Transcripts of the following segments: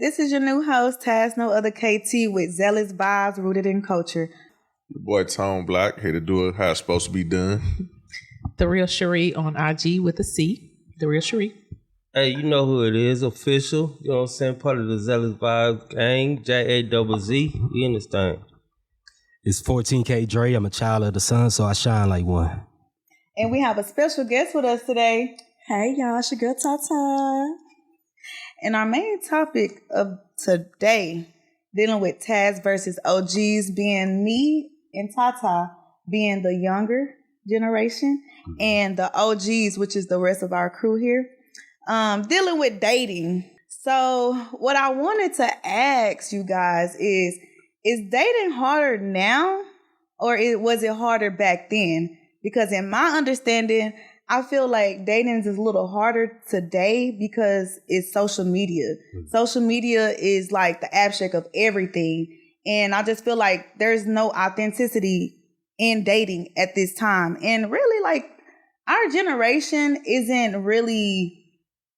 This is your new host, Taz No Other KT, with Zealous vibes rooted in culture. Your boy Tone Black, here to do it how it's supposed to be done. The Real Cherie on IG with a C. The Real Cherie. Hey, you know who it is, official. You know what I'm saying? Part of the Zealous Vibes gang, J-A-Z-Z. We in this thing. It's 14K Dre. I'm a child of the sun, so I shine like one. And we have a special guest with us today. Hey, y'all. It's your girl, Tata. And our main topic of today, dealing with Taz versus OGs, being me and Tata being the younger generation, and the OGs, which is the rest of our crew here, dealing with dating. So what I wanted to ask you guys is dating harder now, or was it harder back then? Because in my understanding, I feel like dating is a little harder today because it's social media. Social media is like the abstract of everything. And I just feel like there's no authenticity in dating at this time. And really, like, our generation isn't really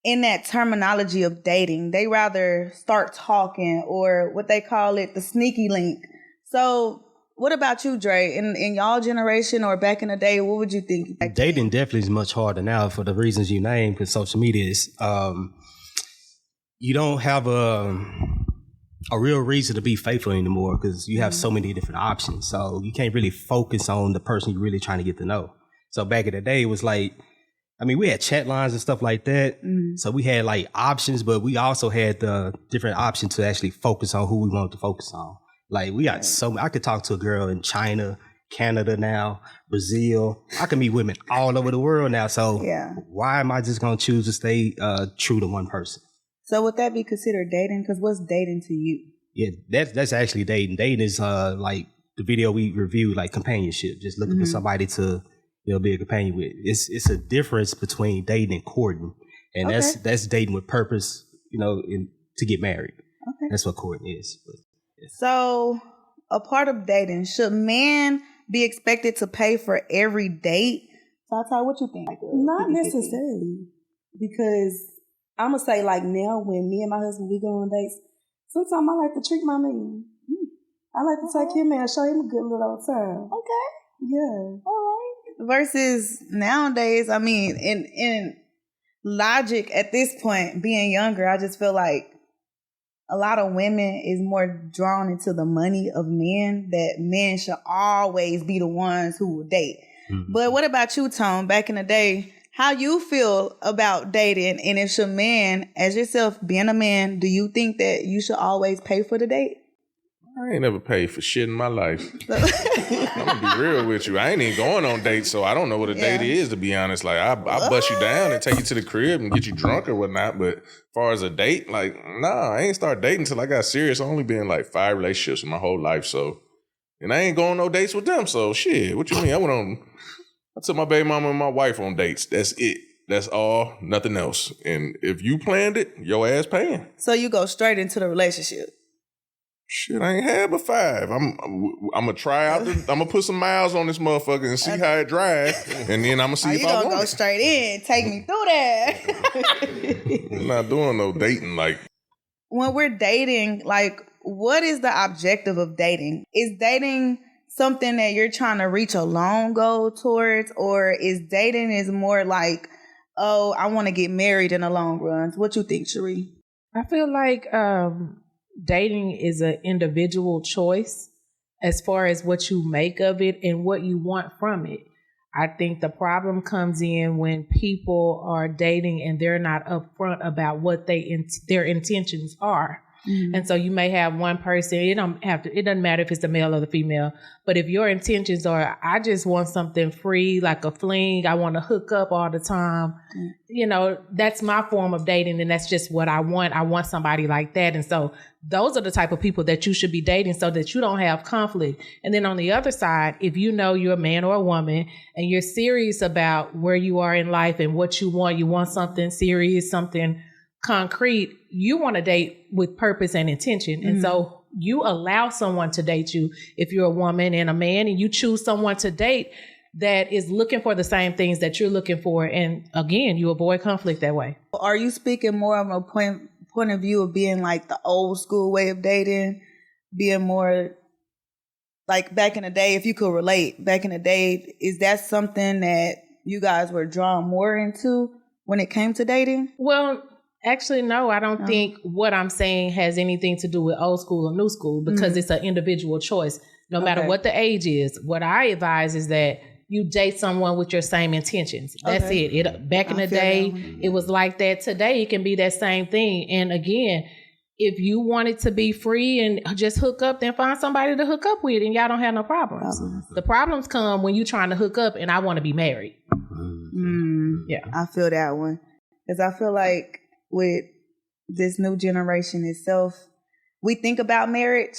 in that terminology of dating. They rather start talking, or what they call it, the sneaky link. So what about you, Dre? In y'all generation or back in the day, what would you think? Dating definitely is much harder now for the reasons you named, because social media is, you don't have a real reason to be faithful anymore because you have so many different options. So you can't really focus on the person you're really trying to get to know. So back in the day, it was like, I mean, we had chat lines and stuff like that. So we had like options, but we also had the different options to actually focus on who we wanted to focus on. Like, we got I could talk to a girl in China, Canada now, Brazil. I can meet women all over the world now. So why am I just going to choose to stay true to one person? So would that be considered dating? Because what's dating to you? Yeah, that's actually dating. Dating is like the video we reviewed, like companionship, just looking for somebody to be a companion with. It's a difference between dating and courting. And that's dating with purpose, to get married. Okay. That's what courting is. But, so, a part of dating, should men be expected to pay for every date? Tata, what you think? Not necessarily. Because I'm going to say, like, now when me and my husband, we go on dates, sometimes I like to treat my man. I like to take him and show him a good little old time. Okay. Yeah. All right. Versus nowadays, I mean, in logic at this point, being younger, I just feel like a lot of women is more drawn into the money of men, that men should always be the ones who will date. But what about you, Tone? Back in the day, how you feel about dating, and if your man, as yourself being a man, do you think that you should always pay for the date? I ain't never paid for shit in my life. I'm gonna be real with you. I ain't even going on dates, so I don't know what a date is, to be honest. Like, I bust you down and take you to the crib and get you drunk or whatnot. But as far as a date, like, nah, I ain't start dating until I got serious. I only been in like 5 relationships in my whole life, so, and I ain't going on no dates with them. So shit, what you mean? I took my baby mama and my wife on dates. That's it. That's all, nothing else. And if you planned it, your ass paying. So you go straight into the relationship. Shit, I ain't had but 5. I'm gonna try out. I'm gonna put some miles on this motherfucker and see how it drives, and then I'm gonna see if I want it. You gonna go straight in? Take me through that. I'm not doing no dating. Like, when we're dating, like, what is the objective of dating? Is dating something that you're trying to reach a long goal towards, or is dating is more like, oh, I want to get married in the long run? What you think, Cherie? I feel like dating is an individual choice as far as what you make of it and what you want from it. I think the problem comes in when people are dating and they're not upfront about what their intentions are. And so you may have one person, it doesn't matter if it's the male or the female, but if your intentions are, I just want something free, like a fling, I want to hook up all the time, that's my form of dating, and that's just what I want. I want somebody like that. And so those are the type of people that you should be dating so that you don't have conflict. And then on the other side, if you know you're a man or a woman and you're serious about where you are in life and what you want something serious, something concrete, you want to date with purpose and intention. And so you allow someone to date you if you're a woman and a man, and you choose someone to date that is looking for the same things that you're looking for. And again, you avoid conflict that way. Are you speaking more of a point point of view of being like the old school way of dating, being more like back in the day, if you could relate, back in the day, is that something that you guys were drawn more into when it came to dating? Well, actually, no, I don't think what I'm saying has anything to do with old school or new school because it's an individual choice. No matter what the age is, what I advise is that you date someone with your same intentions. That's it. It back in the day, it was like that. Today, it can be that same thing. And again, if you want it to be free and just hook up, then find somebody to hook up with and y'all don't have no problems. The problems come when you're trying to hook up and I want to be married. Yeah. I feel that one. Because I feel like with this new generation itself, we think about marriage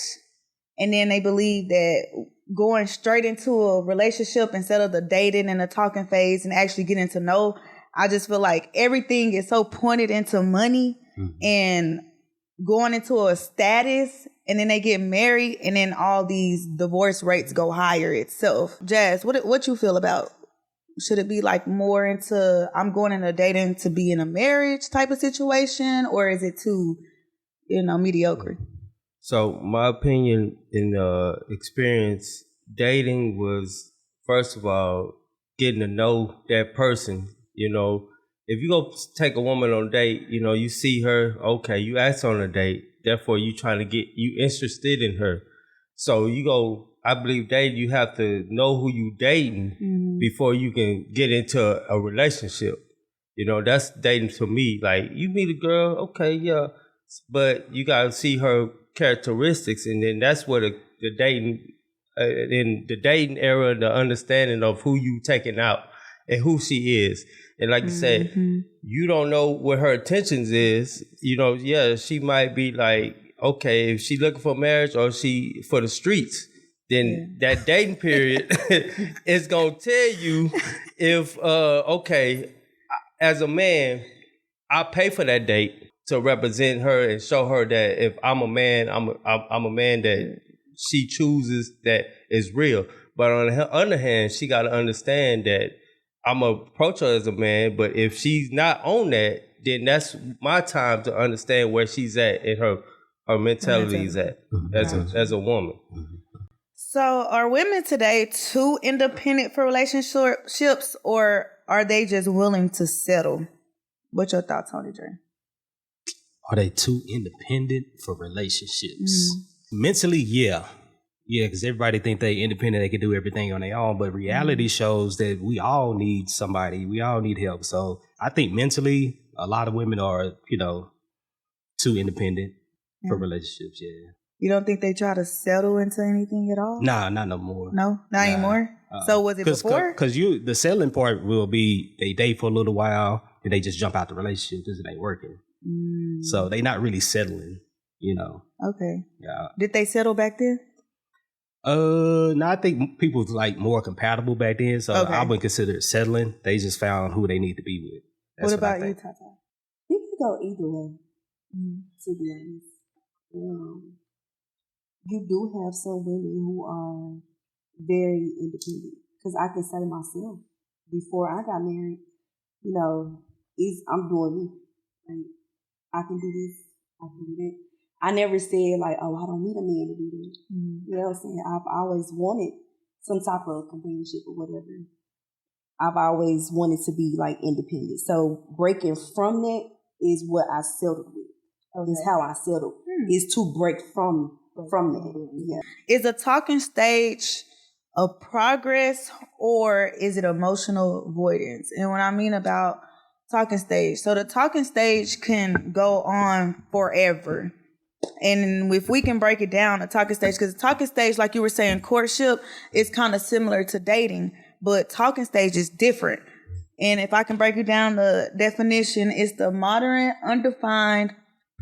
and then they believe that going straight into a relationship instead of the dating and the talking phase and actually getting to know, I just feel like everything is so pointed into money and going into a status, and then they get married and then all these divorce rates go higher itself. Jazz, what you feel about? Should it be like more into I'm going into dating to be in a marriage type of situation, or is it too, mediocre? So my opinion and experience dating was, first of all, getting to know that person. If you go take a woman on a date, you see her, okay, you ask on a date, therefore you trying to get you interested in her. So you go, I believe dating, you have to know who you dating before you can get into a relationship. That's dating for me. Like, you meet a girl, okay, yeah, but you gotta see her characteristics, and then that's where the dating, in the dating era, the understanding of who you taking out and who she is. And like you said, you don't know what her intentions is. She might be like, okay, if she looking for marriage or she for the streets, then that dating period is gonna tell you if okay, as a man, I pay for that date to represent her and show her that if I'm a man, I'm a man that she chooses that is real. But on the other hand, she got to understand that I'm going to approach her as a man, but if she's not on that, then that's my time to understand where she's at and her mentality is at as a woman. So are women today too independent for relationships, or are they just willing to settle? What's your thoughts on it, Dre? Are they too independent for relationships? Mentally, yeah. Yeah, because everybody think they independent, they can do everything on their own. But reality shows that we all need somebody. We all need help. So I think mentally, a lot of women are, too independent for relationships, yeah. You don't think they try to settle into anything at all? Nah, not no more. No, not anymore? So was it before? Because the selling part will be they date for a little while and they just jump out the relationship because it ain't working. So they not really settling, Okay. Yeah. Did they settle back then? No, I think people was like more compatible back then, so I wouldn't consider it settling. They just found who they need to be with. That's what about you, Tata? You can go either way, to be honest. You do have some women who are very independent. Because I can say myself, before I got married, I'm doing me. Like, I can do this, I can do that. I never said like, oh, I don't need a man to do that. You know what I'm saying? I've always wanted some type of companionship or whatever. I've always wanted to be like independent. So breaking from that is what I settled with. Is how I settled. Is to break from that. Yeah. Is a talking stage a progress, or is it emotional avoidance? And what I mean about talking stage, so the talking stage can go on forever. And if we can break it down, a talking stage, because the talking stage, like you were saying, courtship is kind of similar to dating, but talking stage is different. And if I can break it down, the definition is the modern, undefined,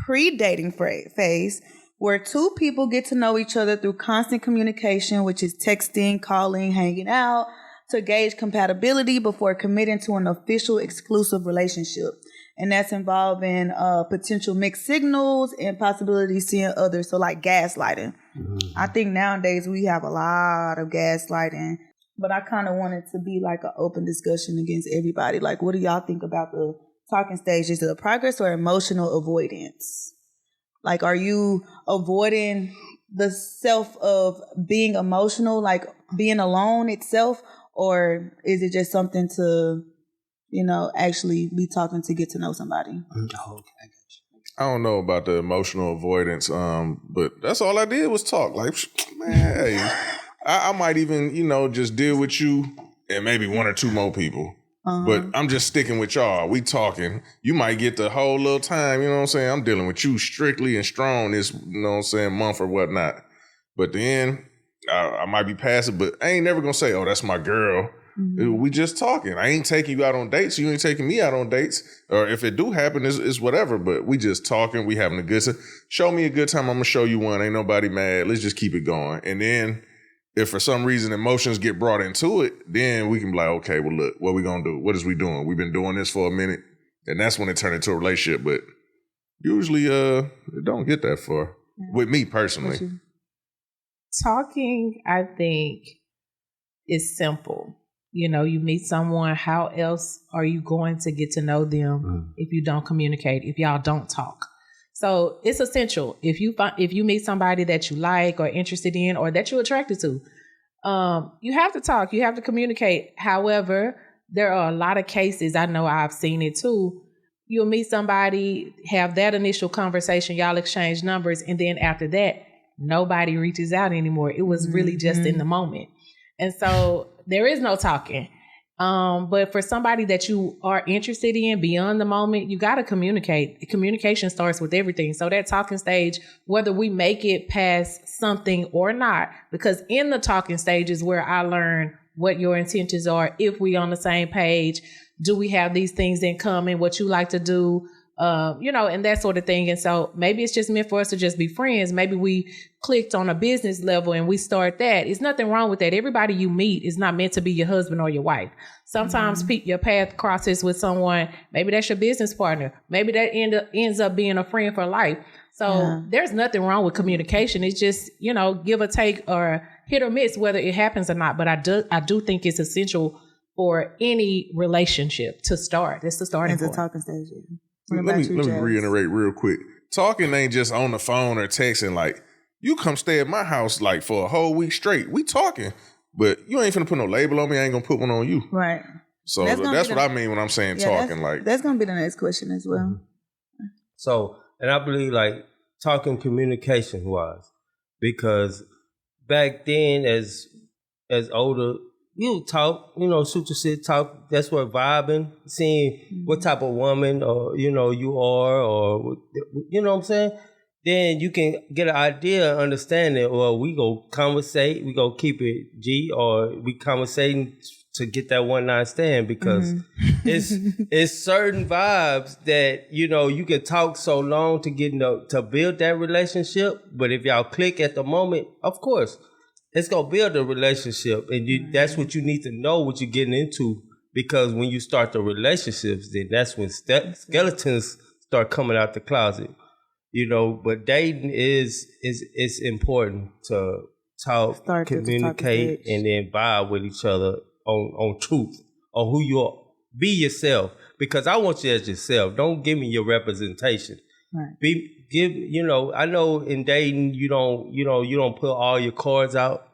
pre-dating phase, where two people get to know each other through constant communication, which is texting, calling, hanging out, to gauge compatibility before committing to an official exclusive relationship. And that's involving potential mixed signals and possibilities seeing others. So like gaslighting. I think nowadays we have a lot of gaslighting, but I kind of want it to be like an open discussion against everybody. Like, what do y'all think about the talking stage? Is it a progress or emotional avoidance? Like, are you avoiding the self of being emotional, like being alone itself, or is it just something to, actually be talking to get to know somebody? Oh, okay. I don't know about the emotional avoidance, but that's all I did was talk. Like, man, hey, I might even, just deal with you and maybe one or two more people. But I'm just sticking with y'all. We talking. You might get the whole little time, I'm dealing with you strictly and strong this, month or whatnot. But then I might be passive, but I ain't never gonna say, oh, that's my girl. Mm-hmm. We just talking. I ain't taking you out on dates. You ain't taking me out on dates. Or if it do happen, it's whatever. But we just talking. We having a good time. Show me a good time. I'm gonna show you one. Ain't nobody mad. Let's just keep it going. And then if for some reason emotions get brought into it, then we can be like, okay, well, look, what we gonna do? What is we doing? We've been doing this for a minute. And that's when it turned into a relationship. But usually it don't get that far. With me personally. Talking, I think, is simple. You meet someone, how else are you going to get to know them if you don't communicate, if y'all don't talk? So it's essential. If you meet somebody that you like or interested in or that you're attracted to, you have to talk, you have to communicate. However, there are a lot of cases, I know I've seen it too. You'll meet somebody, have that initial conversation, y'all exchange numbers, and then after that, nobody reaches out anymore. It was really just in the moment. And so there is no talking. But for somebody that you are interested in beyond the moment, you got to communicate. Communication starts with everything. So that talking stage, whether we make it past something or not, because in the talking stage is where I learn what your intentions are. If we on the same page, do we have these things in common, what you like to do, and that sort of thing. And so maybe it's just meant for us to just be friends. Maybe we clicked on a business level and we start that. There's nothing wrong with that. Everybody you meet is not meant to be your husband or your wife. Sometimes your path crosses with someone. Maybe that's your business partner. Maybe that ends up being a friend for life. So there's nothing wrong with communication. It's just, give or take or hit or miss whether it happens or not. But I do think it's essential for any relationship to start. That's the starting point. It's a talking stage. Let me reiterate real quick. Talking ain't just on the phone or texting. Like, you come stay at my house like for a whole week straight. We talking, but you ain't finna put no label on me. I ain't gonna put one on you. Right. So that's what I mean when I'm saying talking. That's gonna be the next question as well. So, and I believe like talking communication wise, because back then as older, you talk, shoot your shit, talk. That's what vibing, seeing what type of woman or you are, or what I'm saying. Then you can get an idea, understanding, or we go conversate, we go keep it G, or we conversating to get that one night stand, because it's certain vibes that you can talk so long to get to build that relationship. But if y'all click at the moment, of course, it's gonna build a relationship, and that's what you need to know what you're getting into. Because when you start the relationships, then that's when skeletons start coming out the closet. But dating is important to talk, communicate, and then vibe with each other on truth, on who you are. Be yourself, because I want you as yourself. Don't give me your representation. Right. I know in dating you don't put all your cards out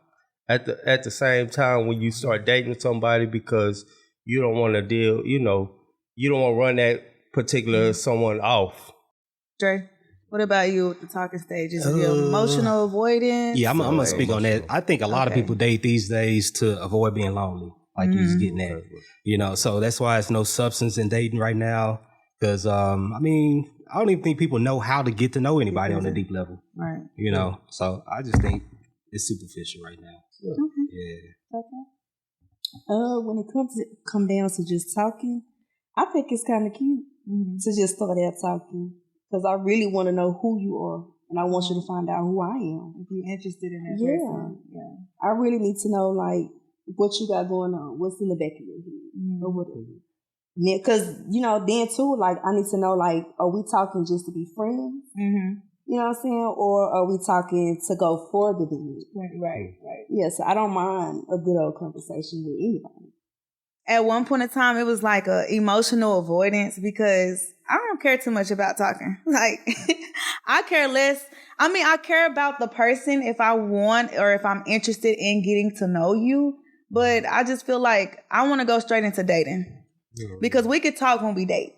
at the same time when you start dating somebody, because you don't want to deal. You don't want to run that particular someone off. Dre, what about you with the talking stages? Is it emotional avoidance? Yeah, I'm gonna speak on that. I think a lot of people date these days to avoid being lonely, like you was getting at. So that's why it's no substance in dating right now. Because I don't even think people know how to get to know anybody on a deep level. Right. So I just think it's superficial right now. Yeah. Okay. When it come down to just talking, I think it's kind of cute to just start out talking, because I really want to know who you are, and I want you to find out who I am. If you're interested in that person. Yeah. I really need to know like what you got going on, what's in the back of your head, or whatever. Because, then too, like, I need to know, like, are we talking just to be friends? You know what I'm saying? Or are we talking to go further than it? Right. Yeah, so I don't mind a good old conversation with anybody. at one point in time, it was like a emotional avoidance because I don't care too much about talking. Like, I care less. I mean, I care about the person if I want or if I'm interested in getting to know you. But I just feel like I want to go straight into dating because we could talk when we date.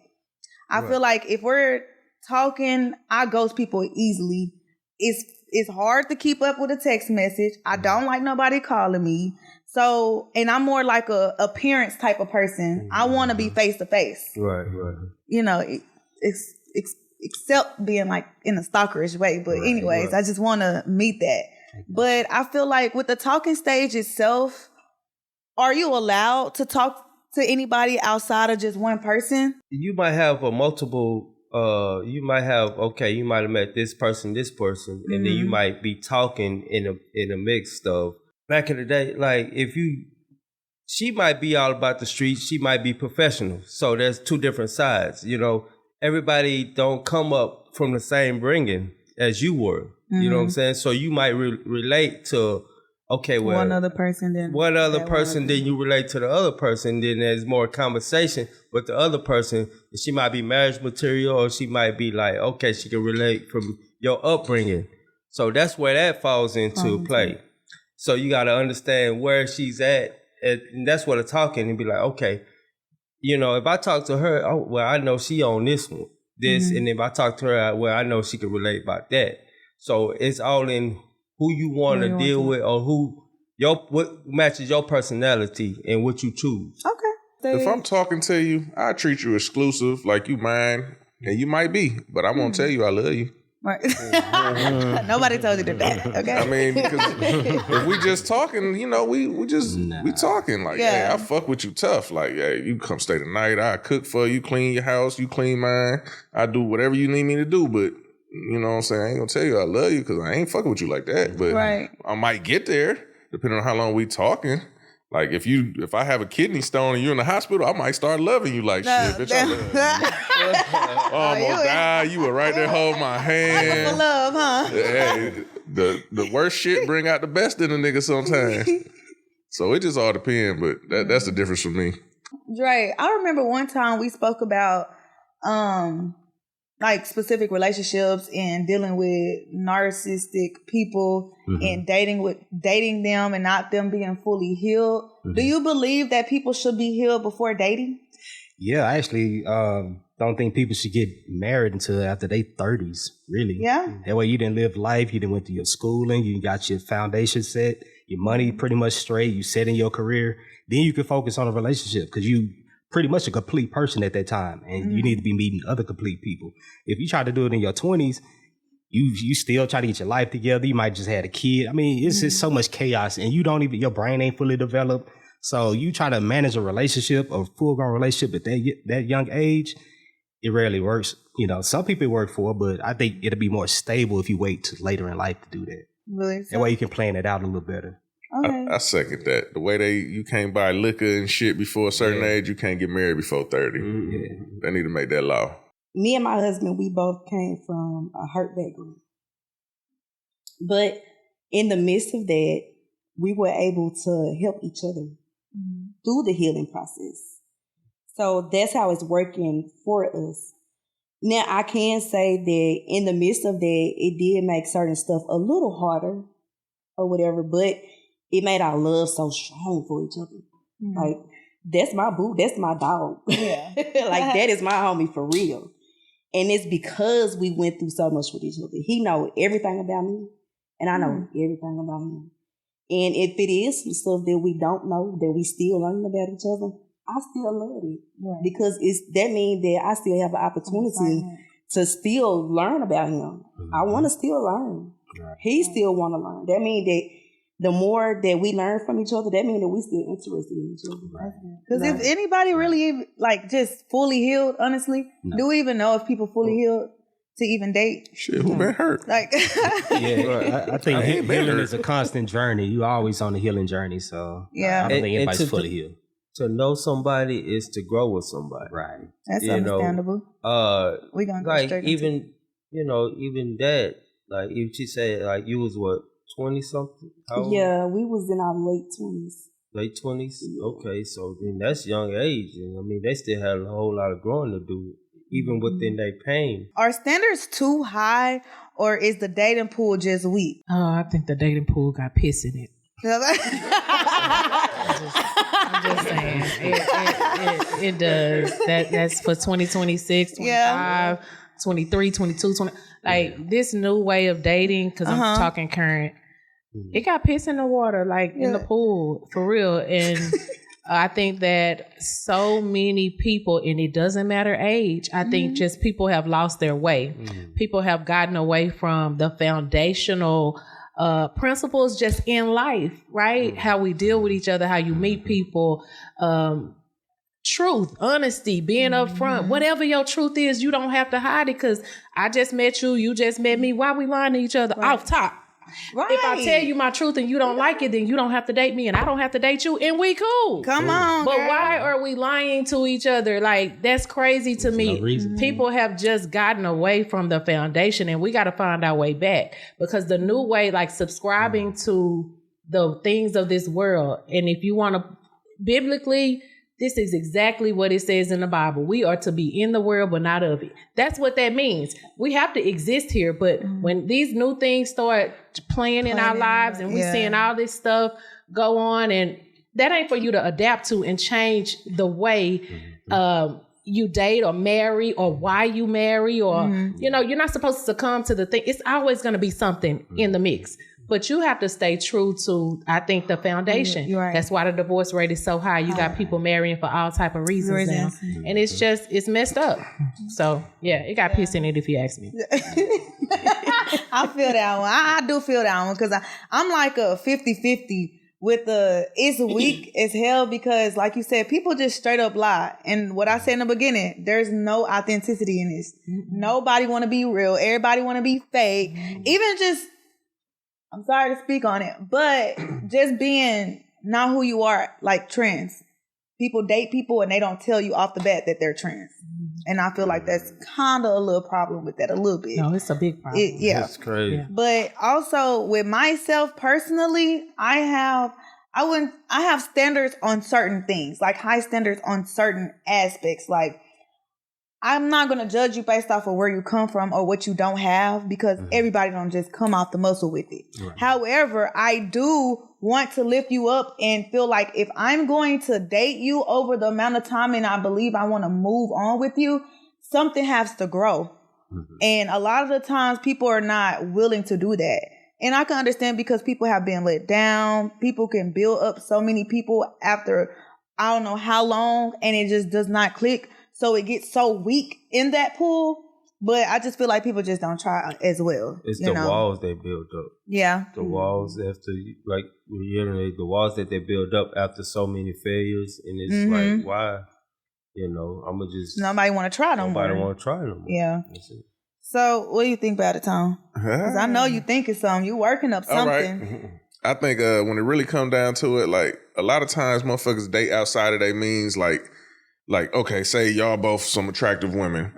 I feel like if we're talking, I ghost people easily. It's hard to keep up with a text message. I don't like nobody calling me. So, and I'm more like a appearance type of person. I want to be face to face. Right. You know, except being like in a stalkerish way. But anyways, I just want to meet that. But I feel like with the talking stage itself, are you allowed to talk to anybody outside of just one person? You might have a multiple. You might have met this person, and then you might be talking in a mix of. Back in the day, like she might be all about the streets, she might be professional. So there's two different sides. You know, everybody don't come up from the same bringing as you were. You know what I'm saying? So you might relate to, one other person, then you relate to the other person. Then there's more conversation with the other person. She might be marriage material, or she might be like, okay, she can relate from your upbringing. So that's where that falls into play. So you got to understand where she's at, and that's what I'm talking, and be like, okay, you know, if I talk to her, I know she on this one, and if I talk to her, I know she can relate about that. So it's all in who you want to deal with, or what matches your personality and what you choose. Okay. If I'm talking to you, I treat you exclusive, like you mine, and you might be, but I'm gonna tell you I love you. Right. Nobody told you that. Okay. I mean, because if we just talking, you know, we talking like, hey, I fuck with you tough. Like, hey, you come stay the night. I cook for you, clean your house, you clean mine. I do whatever you need me to do. But you know what I'm saying? I ain't gonna tell you I love you because I ain't fucking with you like that. But I might get there depending on how long we talking. Like if I have a kidney stone and you're in the hospital, I might start loving you like shit. Bitch, I love you. Almost died. You were right there holding my hand. For love, huh? Hey, the worst shit bring out the best in a nigga sometimes. So it just all depends, but that's the difference for me. Right. I remember one time we spoke about like specific relationships and dealing with narcissistic people and dating them and not them being fully healed. Do you believe that people should be healed before dating? Yeah, I actually don't think people should get married until after their 30s, really. Yeah. That way you didn't live life, you didn't went through your schooling, you got your foundation set, your money pretty much straight, you set in your career. Then you can focus on a relationship because you pretty much a complete person at that time, and you need to be meeting other complete people. If you try to do it in your 20s, you still try to get your life together. You might just had a kid. I mean, it's just so much chaos, and your brain ain't fully developed. So you try to manage a relationship, a full-grown relationship at that young age, it rarely works. You know, some people it work for, but I think it'll be more stable if you wait till later in life to do that. Really? That way you can plan it out a little better. Okay. I second that. The way you can't buy liquor and shit before a certain age, you can't get married before 30. They need to make that law. Me and my husband, we both came from a hurt background. But in the midst of that, we were able to help each other through the healing process. So that's how it's working for us. Now, I can say that in the midst of that, it did make certain stuff a little harder or whatever, but it made our love so strong for each other. Like, that's my boo, that's my dog. Yeah. Like, that is my homie for real. And it's because we went through so much with each other. He know everything about me, and I know everything about him. And if it is some stuff that we don't know, that we still learning about each other, I still love it. Right. Because that means that I still have an opportunity to still learn about him. I want to still learn. Right. He still want to learn. That means that the more that we learn from each other, that means that we still interested in each other. Because if anybody really like just fully healed, honestly, do we even know if people fully healed to even date? Shit, who been hurt? Like, I think healing is a constant journey. You always on the healing journey, so I don't think anybody's fully healed. To know somebody is to grow with somebody, right? That's understandable. We gonna go like straight even even that. Like if she said like you was what 20 something? Yeah, we was in our late 20s. Late 20s? Okay, so then that's young age. And I mean, they still have a whole lot of growing to do, even within their pain. Are standards too high, or is the dating pool just weak? Oh, I think the dating pool got piss in it. I'm just saying. It does. That's for 2026, 25, 23, 22, 20. Like this new way of dating, because I'm talking current, it got piss in the water, like in the pool, for real. And I think that so many people, and it doesn't matter age, I think just people have lost their way. People have gotten away from the foundational principles just in life, right? How we deal with each other, how you meet people, truth, honesty, being upfront, whatever your truth is, you don't have to hide it, because I just met you, you just met me. Why we lying to each other off top? Right. If I tell you my truth and you don't like it, then you don't have to date me and I don't have to date you, and we cool. Come on, but girl. Why are we lying to each other? Like, that's crazy to me. No people have just gotten away from the foundation, and we got to find our way back, because the new way, like subscribing to the things of this world, and if you want to biblically, this is exactly what it says in the Bible. We are to be in the world, but not of it. That's what that means. We have to exist here. But when these new things start playing in our lives, and we're seeing all this stuff go on, and that ain't for you to adapt to and change the way you date or marry, or why you marry, or, you know, you're not supposed to succumb to the thing. It's always going to be something in the mix. But you have to stay true to, I think, the foundation. Right. That's why the divorce rate is so high. You got people marrying for all type of reasons now. And it's messed up. So, yeah, it got piss in it, if you ask me. I feel that one. I do feel that one, because I'm like a 50-50 with it's weak as hell, because like you said, people just straight up lie. And what I said in the beginning, there's no authenticity in this. Nobody want to be real. Everybody want to be fake. Even just, I'm sorry to speak on it, but just being not who you are, like trans. People date people and they don't tell you off the bat that they're trans. And I feel like that's kind of a little problem with that, a little bit. No, it's a big problem. That's crazy. Yeah. But also with myself personally, I have standards on certain things, like high standards on certain aspects. Like, I'm not going to judge you based off of where you come from or what you don't have, because everybody don't just come off the muscle with it. Right. However, I do want to lift you up and feel like if I'm going to date you over the amount of time and I believe I want to move on with you, something has to grow. And a lot of the times people are not willing to do that. And I can understand, because people have been let down. People can build up so many people after I don't know how long, and it just does not click. So it gets so weak in that pool. But I just feel like people just don't try as well. It's the walls they build up. Yeah. The walls after, like, the walls that they build up after so many failures. And it's like, why? You know, I'm going to just... Nobody want to try no more. Nobody want to try no more. Yeah. So what do you think about it, Tom? Because I know you thinking something. You working up something. All right. I think when it really come down to it, like, a lot of times motherfuckers date outside of their means, like, okay, say y'all both some attractive women.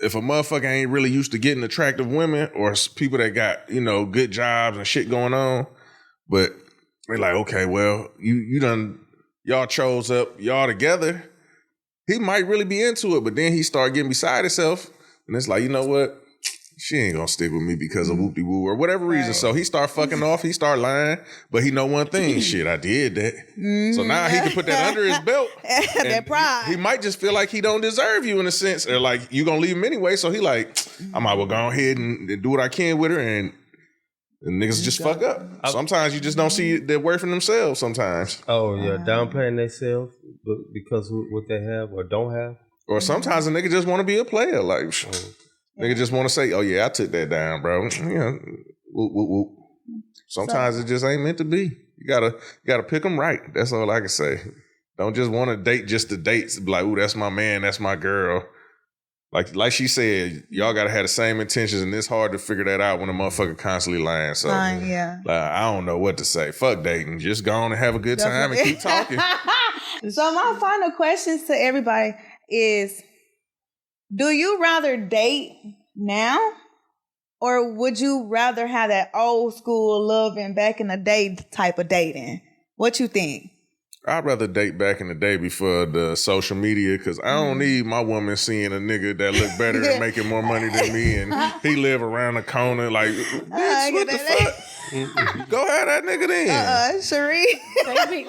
If a motherfucker ain't really used to getting attractive women, or people that got, you know, good jobs and shit going on, but they're like, okay, well, y'all chose up, y'all together, he might really be into it, but then he start getting beside himself, and it's like, you know what? She ain't gonna stick with me because of whoop-de-woo or whatever reason. So he start fucking off, he start lying, but he know one thing, shit, I did that. So now he can put that under his belt. That pride. He might just feel like he don't deserve you in a sense, or like you gonna leave him anyway. So he like, I might well go ahead and do what I can with her, and niggas just fuck up. Sometimes you just don't see their worth in themselves sometimes. Oh yeah, downplaying themselves because of what they have or don't have. Or sometimes a nigga just want to be a player, like... Nigga just want to say, oh yeah, I took that down, bro. You know, whoop, whoop, whoop. Sometimes it just ain't meant to be. You gotta pick them right. That's all I can say. Don't just want to date just the dates. Be like, ooh, that's my man, that's my girl. Like she said, y'all gotta have the same intentions, and it's hard to figure that out when a motherfucker constantly lying. So yeah. Like, I don't know what to say. Fuck dating. Just go on and have a good time and keep talking. So my final questions to everybody is, do you rather date now, or would you rather have that old school loving back in the day type of dating? What you think? I'd rather date back in the day before the social media because I don't need my woman seeing a nigga that look better and making more money than me and he live around the corner. Like, bitch, what the fuck? Go have that nigga then. Cherie.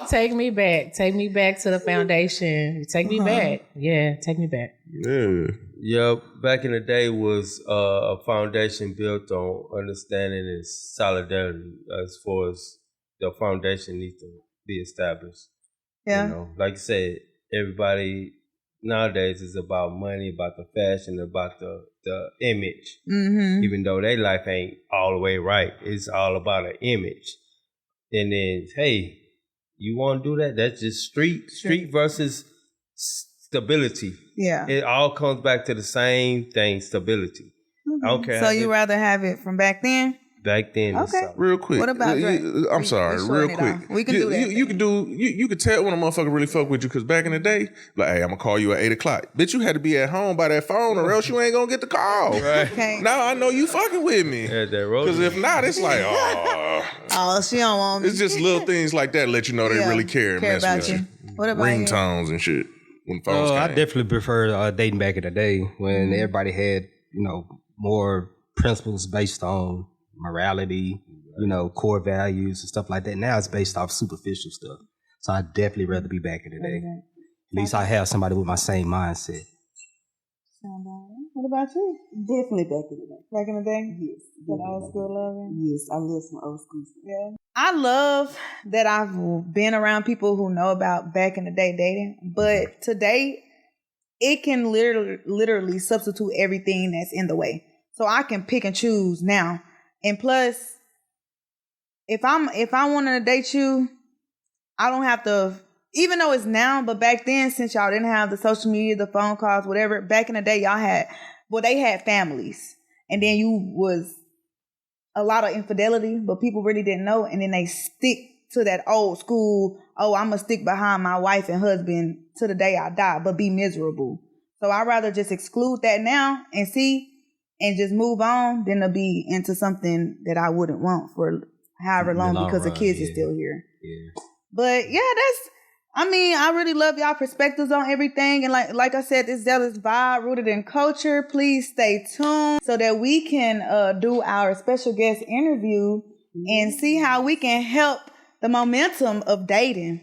Take me back. Take me back to the foundation. Take me back. Yeah, take me back. Yeah. Yeah, back in the day was a foundation built on understanding and solidarity as far as the foundation needs to be established. Yeah. You know, like you said, everybody nowadays is about money, about the fashion, about the image. Mm-hmm. Even though their life ain't all the way right, it's all about an image. And then, hey, you want to do that? That's just street versus stability. Yeah. It all comes back to the same thing, stability. I don't care. So you rather have it from back then? Back then. Okay. Real quick. What about Drake? I'm sorry. Real quick. We can do that. You could tell when a motherfucker really fuck with you because back in the day, like, hey, I'm gonna call you at 8 o'clock. Bitch, you had to be at home by that phone or else you ain't gonna get the call. Right. Okay. Now I know you fucking with me. Yeah, that road. Because if not, it's like, oh. Oh, she don't want me. It's just little things like that let you know they really care and mess about with you. you. What about you? Ringtones and shit. When phones I came. definitely prefer dating back in the day when everybody had, more principles based on morality, core values and stuff like that. Now it's based off superficial stuff. So I'd definitely rather be back in the day. At least I have somebody with my same mindset. What about you? Definitely back in the day. Back in the day? Yes. That old school loving? Yes, I love some old school stuff. Yeah. I love that I've been around people who know about back in the day dating, but today it can literally substitute everything that's in the way. So I can pick and choose now. And plus, if I want to date you, I don't have to, even though it's now, but back then, since y'all didn't have the social media, the phone calls, whatever, back in the day, they had families. And then you was a lot of infidelity, but people really didn't know. And then they stick to that old school, I'm going to stick behind my wife and husband to the day I die, but be miserable. So I'd rather just exclude that now and see and just move on than to be into something that I wouldn't want for however long because the kids is still here. Yeah. But yeah, I really love y'all perspectives on everything. And like I said, this Zealous vibe rooted in culture. Please stay tuned so that we can do our special guest interview and see how we can help the momentum of dating.